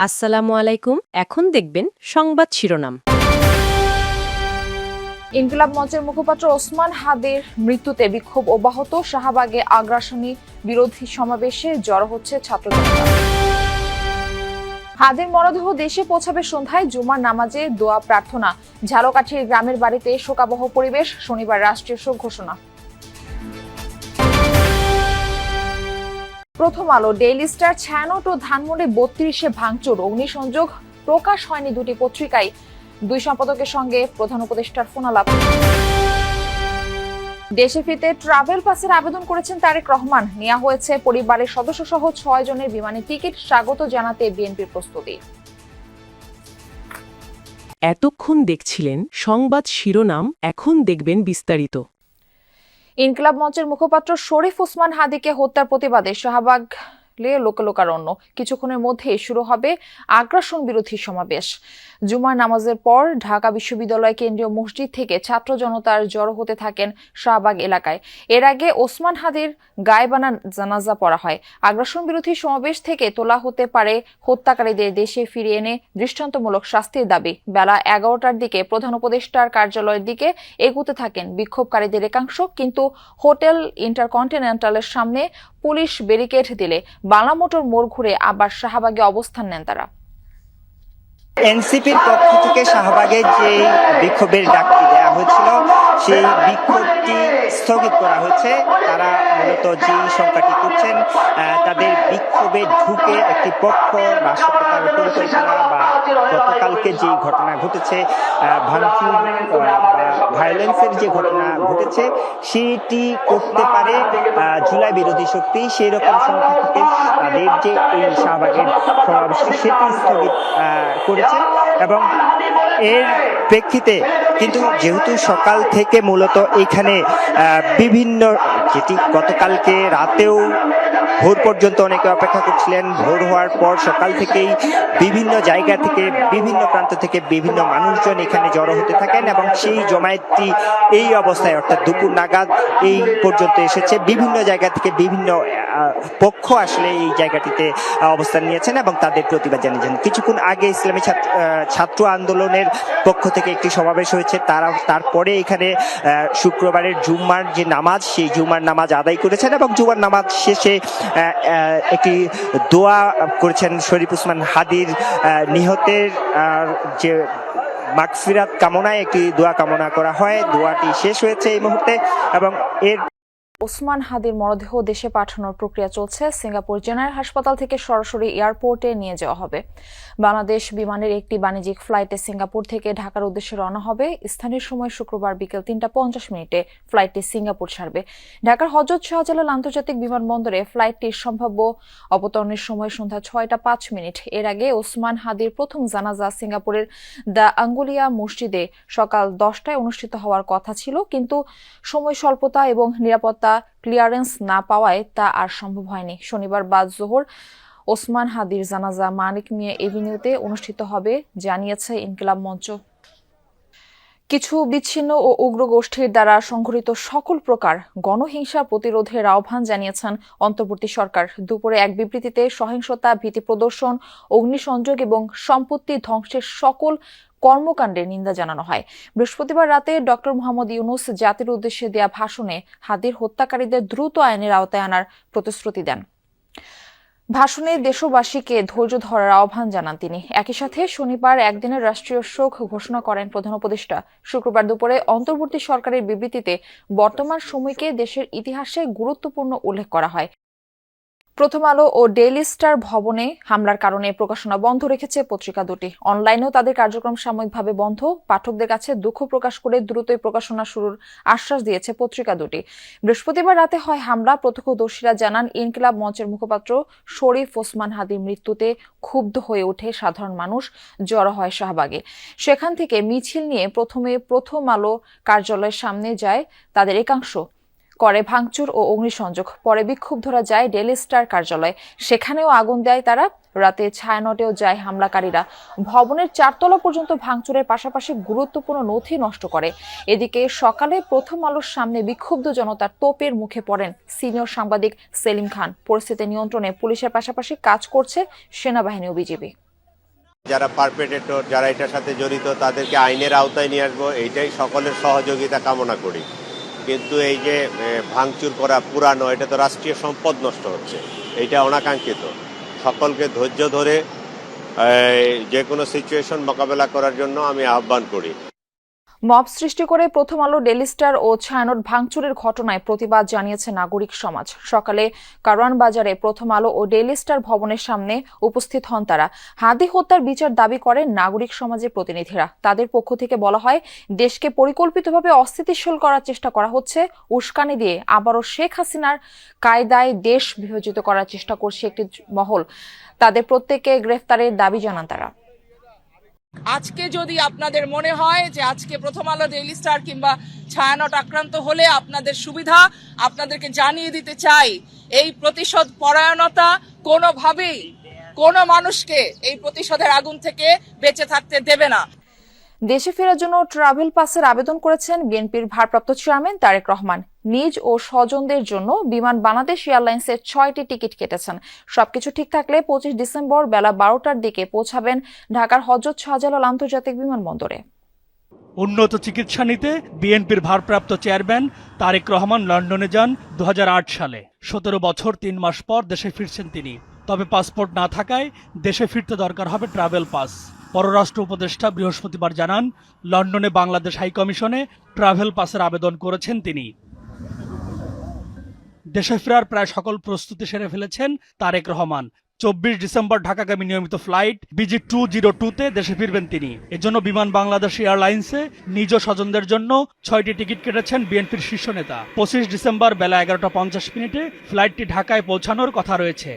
আসসালামু আলাইকুম। এখন দেখবেন সংবাদ শিরোনাম। ইনকিলাব মঞ্চের মুখপাত্র ওসমান হাদির মৃত্যুতে বিক্ষোভ অব্যাহত। শাহবাগে আগ্রাসনী বিরোধী সমাবেশে জড়ো হচ্ছে ছাত্র জনতা। হাদির মরদেহ দেশে পৌঁছাবে সন্ধ্যায়। জুমার নামাজে দোয়া প্রার্থনা। ঝালকাঠির গ্রামের বাড়িতে শোকাবহ পরিবেশ। শনিবার রাষ্ট্রীয় শোক ঘোষণা। প্রথম আলো, ডেইলি স্টার, ছায়ানট ও ধানমন্ডি ৩২-এ ভাঙচুর। অগ্নিসংযোগ প্রকাশ হয়নি দুটি পত্রিকায়। দুই সম্পাদকের সঙ্গে প্রধান উপদেষ্টার ফোনালাপ। দেশে ফিরতে ট্রাভেল পাসের আবেদন করেছেন তারেক রহমান। নেওয়া হয়েছে পরিবারের সদস্য সহ ৬ জনের বিমানে টিকিট। স্বাগত জানাতে বিএনপির প্রস্তুতি। এতক্ষণ দেখছিলেন সংবাদ শিরোনাম, এখন দেখবেন বিস্তারিত। ইনকিলাব মঞ্চের মুখপাত্র শরীফ ওসমান হাদিকে হত্যার প্রতিবাদে শাহবাগ লোকারণ্য। কিছুক্ষণের মধ্যেই শুরু হবে আগ্রাসন বিরোধী সমাবেশ। জুমার নামাজের পর ঢাকা বিশ্ববিদ্যালয় কেন্দ্রীয় মসজিদ থেকে ছাত্র জনতার জড়ো হতে থাকেন শাহবাগ এলাকায়। এর আগে ওসমান হাদির গায়েবানা জানাজা পড়া হয়। আগ্রাসন বিরোধী সমাবেশ থেকে তোলা হতে পারে হত্যাকারীদের দেশে ফিরিয়ে এনে দৃষ্টান্তমূলক শাস্তির দাবি। বেলা ১১টার দিকে প্রধান উপদেষ্টার কার্যালয়ের দিকে এগুতে থাকেন বিক্ষোভকারীদের একাংশ, কিন্তু হোটেল ইন্টারকন্টিনেন্টালের সামনে পুলিশ ব্যারিকেড দিলে বাংলা মোটর মোড় ঘুরে আবার শাহবাগে অবস্থান নেন তারা। এনসিপির পক্ষ থেকে শাহবাগে যে বিক্ষোভের ডাকটি দেওয়া হয়েছিল সেই বিক্ষোভটি স্থগিত করা হয়েছে। তারা মূলত যে সংখ্যাটি করছেন তাদের বিক্ষোভে ঢুকে একটি পক্ষ রাষ্ট্রপতার পরিকল্পনা বা গতকালকে যে ঘটনা ঘটেছে, ভাঙচুর ভায়োলেন্সের যে ঘটনা ঘটেছে সেটি করতে পারে জুলাই বিরোধী শক্তি, সেই রকম সংখ্যা থেকে তাদের যে এই শাহবাগের সমাবেশটি সেটি স্থগিত করেছে। এবং এর প্রেক্ষিতে কিন্তু যেহেতু সকাল থেকে মূলত এখানে বিভিন্ন, যেটি গতকালকে রাতেও ভোর পর্যন্ত অনেকে অপেক্ষা করছিলেন, ভোর হওয়ার পর সকাল থেকেই বিভিন্ন জায়গা থেকে বিভিন্ন প্রান্ত থেকে বিভিন্ন মানুষজন এখানে জড়ো হতে থাকেন এবং সেই জমায়েতটি এই অবস্থায় অর্থাৎ দুপুর নাগাদ এই পর্যন্ত এসেছে। বিভিন্ন জায়গা থেকে বিভিন্ন পক্ষ আসলে এই জায়গাটিতে অবস্থান নিয়েছেন এবং তাদের প্রতিবাদ জানিয়েছেন। কিছুক্ষণ আগে ইসলামী ছাত্র আন্দোলনের পক্ষ থেকে একটি সমাবেশ হয়েছে। তারপরে এখানে শুক্রবারের জুম্মার যে নামাজ, সেই জুম্মার নামাজ আদায় করেছেন এবং জুম্মার নামাজ শেষে একটি দোয়া করেছেন শরীফ ওসমান হাদির নিহতের যে মাগফিরাত কামনায় একটি দোয়া কামনা করা হয়। দোয়াটি শেষ হয়েছে এই মুহূর্তে এবং এর ওসমান হাদির মরদেহ দেশে পাঠানোর প্রক্রিয়া চলছে। সিঙ্গাপুর জেনারেল হাসপাতাল থেকে সরাসরি এয়ারপোর্টে নিয়ে যাওয়া হবে। বাংলাদেশ বিমানের একটি বাণিজ্যিক ফ্লাইটে সিঙ্গাপুর থেকে ঢাকার উদ্দেশ্যে রওনা হবে। স্থানীয় সময় শুক্রবার বিকেল ৩টা ৫০ ফ্লাইটটি সিঙ্গাপুর ছাড়বে। ঢাকার হযরত শাহজালাল আন্তর্জাতিক বিমানবন্দরে ফ্লাইটটির সম্ভাব্য অবতরণের সময় সন্ধ্যা ৬টা ৫ এর আগে ওসমান হাদির প্রথম জানাজা সিঙ্গাপুরের দ্য আঙ্গুলিয়া মসজিদে সকাল ১০টায় অনুষ্ঠিত হওয়ার কথা ছিল, কিন্তু সময় স্বল্পতা এবং নিরাপত্তা ক্লিয়ারেন্স না পাওয়ায় তা আর সম্ভব হয়নি। শনিবার বাদ জোহর ওসমান হাদির জানাজা মানিক মিয়া এভিনিউতে অনুষ্ঠিত হবে, জানিয়েছে ইনকিলাব মঞ্চ। কিছু বিচ্ছিন্ন ও উগ্র গোষ্ঠীর দ্বারা সংঘটিত সকল প্রকার গণহিংসা প্রতিরোধের আহ্বান জানিয়েছেন অন্তর্বর্তী সরকার। দুপুরে এক বিবৃতিতে সহিংসতা, ভীতি প্রদর্শন, অগ্নিসংযোগ এবং সম্পত্তি ধ্বংসের সকল কর্মকাণ্ডের নিন্দা জানানো হয়। বৃহস্পতিবার রাতে ডক্টর মোহাম্মদ ইউনূস জাতির উদ্দেশ্যে দেয়া ভাষণে হাদির হত্যাকারীদের দ্রুত আইনের আওতায় আনার প্রতিশ্রুতি দেন। ভাষণে দেশবাসীকে ধৈর্য ধরার আহ্বান জানান তিনি। একই সাথে শনিবার একদিনের রাষ্ট্রীয় শোক ঘোষণা করেন প্রধান উপদেষ্টা। শুক্রবার দুপুরে অন্তর্বর্তী সরকারের বিবৃতিতে বর্তমান সময়কে দেশের ইতিহাসে গুরুত্বপূর্ণ উল্লেখ করা হয়। প্রথম আলো ও ডেইলি স্টার ভবনে হামলার কারণে প্রকাশনা বন্ধ রেখেছে পত্রিকা দুটি। অনলাইনেও তাদের কার্যক্রম সাময়িকভাবে বন্ধ। পাঠকদের কাছে দুঃখ প্রকাশ করে দ্রুতই প্রকাশনা শুরুর আশ্বাস দিয়েছে পত্রিকা দুটি। বৃহস্পতিবার রাতে হয় হামলা। প্রত্যক্ষদর্শীরা জানান, ইনকিলাব মঞ্চের মুখপাত্র শরীফ ওসমান হাদির মৃত্যুতে ক্ষুব্ধ হয়ে ওঠে সাধারণ মানুষ, জড়ো হয় শাহবাগে। সেখান থেকে মিছিল নিয়ে প্রথমে প্রথম আলো কার্যালয়ের সামনে যায় তাদের একাংশ, করে ভাঙচুর ও অগ্নিসংযোগ। পরে বিক্ষোভ ধরা যায় ডেইলি স্টার কার্যালয়ে, সেখানেও আগুন দেয় তারা। রাতে ছায়ানটেও যায় হামলাকারীরা। ভবনের ৪তলা পর্যন্ত ভাঙচুরের পাশাপাশি গুরুত্বপূর্ণ নথি নষ্ট করে। এদিকে সকালে প্রথম আলোর সামনে বিক্ষুব্ধ জনতার তোপের মুখে পড়েন সিনিয়র সাংবাদিক সেলিম খান। পরিস্থিতি নিয়ন্ত্রণে পুলিশের পাশাপাশি কাজ করছে সেনাবাহিনী ও বিজিবি। যারা পারপেট্রেটর, যারা এটার সাথে জড়িত, তাদেরকে আইনের আওতায় নিয়ে আসবো, এইটাই সকলের সহযোগিতা কামনা করি। কিন্তু এই যে ভাঙচুর করা, পুরানো, এটা তো রাষ্ট্রীয় সম্পদ নষ্ট হচ্ছে, এইটা অনাকাঙ্ক্ষিত। সকলকে ধৈর্য ধরে যে কোনো সিচুয়েশন মোকাবেলা করার জন্য আমি আহ্বান করি। মব সৃষ্টি করে প্রথম আলো, ডেইলি স্টার ও ছায়ানট ভাঙচুরের ঘটনায় প্রতিবাদ জানিয়েছে নাগরিক সমাজ। সকালে কারওয়ান বাজারে প্রথম আলো ও ডেইলি স্টার ভবনের সামনে উপস্থিত হন তারা। হাদি হত্যার বিচার দাবি করেন নাগরিক সমাজের প্রতিনিধিরা। তাদের পক্ষ থেকে বলা হয়, দেশকে পরিকল্পিতভাবে অস্থিতিশীল করার চেষ্টা করা হচ্ছে। উস্কানি দিয়ে আবারও শেখ হাসিনার কায়দায় দেশ বিভাজিত করার চেষ্টা করছে একটি মহল। তাদের প্রত্যেককে গ্রেফতারের দাবি জানান তারা। আজকে যদি আপনাদের মনে হয় যে আজকে প্রথম আলো, ডেইলি স্টার কিংবা ছায়ানট আক্রান্ত হলে আপনাদের সুবিধা, আপনাদেরকে জানিয়ে দিতে চাই, এই প্রতিশোধ পরায়ণতা কোনোভাবেই কোনো মানুষকে এই প্রতিশোধের আগুন থেকে বেঁচে থাকতে দেবে না। দেশে ফেরার জন্য ট্রাভেল পাসের আবেদন করেছেন বিএনপির ভারপ্রাপ্ত চেয়ারম্যান তারেক রহমান। নিজ ও স্বজনদের জন্য বিমান বাংলাদেশ এয়ারলাইন্সের 6টি টিকিট কেটেছেন। সবকিছু ঠিক থাকলে 25 ডিসেম্বর বেলা 12টার দিকে পৌঁছাবেন ঢাকার হযরত শাহজালাল আন্তর্জাতিক বিমানবন্দরে। উন্নত চিকিৎসা নিতে বিএনপির ভারপ্রাপ্ত চেয়ারম্যান তারেক রহমান লন্ডনে যান 2008 সালে। 17 বছর 3 মাস পর দেশে ফিরছেন তিনি। তবে পাসপোর্ট না থাকায় দেশে ফিরতে দরকার হবে ট্রাভেল পাস। পররাষ্ট্র উপদেষ্টা বৃহস্পতিবার জানান, লন্ডনে বাংলাদেশ হাইকমিশনে ট্রাভেল পাসের আবেদন করেছেন তিনি। দেশে ফেরার প্রায় সকল প্রস্তুতি সেরে ফেলেছেন তারেক রহমান। 24 ডিসেম্বর ঢাকাগামী নিয়মিত ফ্লাইট BG 202-তে দেশে ফিরবেন তিনি। এজন্য বিমান বাংলাদেশ এয়ারলাইন্সে নিজ স্বজনদের জন্য 6টি টিকিট কেটেছেন বিএনপির শীর্ষ নেতা। 25 ডিসেম্বর বেলা 11টা 50 ফ্লাইটটি ঢাকায় পৌঁছানোর কথা রয়েছে।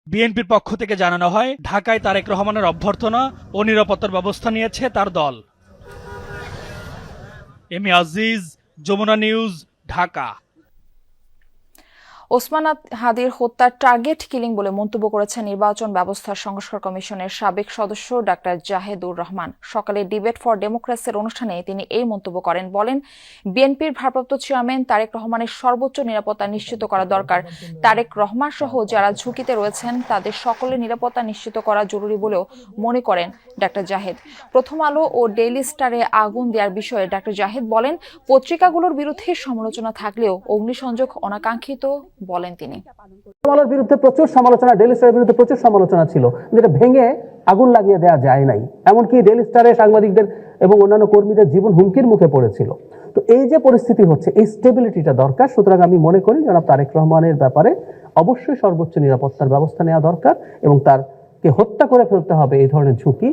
বিএনপির পক্ষ থেকে জানানো হয়, ঢাকায় তারেক রহমানের অভ্যর্থনা ও নিরাপত্তার ব্যবস্থা নিয়েছে তার দল। M A Aziz, Jamuna news, Dhaka. Osman হাদির হত্যার টার্গেট কিলিং বলে মন্তব্য করেছেন নির্বাচন ব্যবস্থার সংস্কার কমিশনের সাবেক সদস্য ডাক্তার জাহেদুর রহমান। সকালে ডিবেট ফর ডেমোক্রেসির অনুষ্ঠানে তিনি এই মন্তব্য করেন। বলেন, বিএনপির ভারপ্রাপ্ত চেয়ারম্যান তারেক রহমানের সর্বোচ্চ নিরাপত্তা নিশ্চিত করা দরকার। তারেক রহমান সহ যারা ঝুঁকিতে রয়েছেন তাদের সকলের নিরাপত্তা নিশ্চিত করা জরুরি বলেও মনে করেন ডাক্তার জাহেদ। প্রথম আলো ও ডেইলি স্টারে আগুন দেওয়ার বিষয়ে ডাক্তার জাহেদ বলেন, পত্রিকাগুলোর বিরুদ্ধে সমালোচনা থাকলেও অগ্নিসংযোগ অনাকাঙ্ক্ষিত বলেন তিনি। আলোর বিরুদ্ধে প্রচুর সমালোচনা, ডেইলি স্টারের বিরুদ্ধে প্রচুর সমালোচনা ছিল, যেটা ভেঙে আগুন লাগিয়ে দেওয়া যায় নাই। এমনকি ডেইলি স্টারে সাংবাদিকদের এবং অন্যান্য কর্মীদের জীবন হুমকির মুখে পড়েছিল। তো এই যে পরিস্থিতি হচ্ছে, এই স্টেবিলিটিটা দরকার। সুতরাং আমি মনে করি জনাব তারেক রহমানের ব্যাপারে অবশ্যই সর্বোচ্চ নিরাপত্তার ব্যবস্থা নেওয়া দরকার এবং তারকে হত্যা করে ফেলতে হবে এই ধরনের ঝুঁকি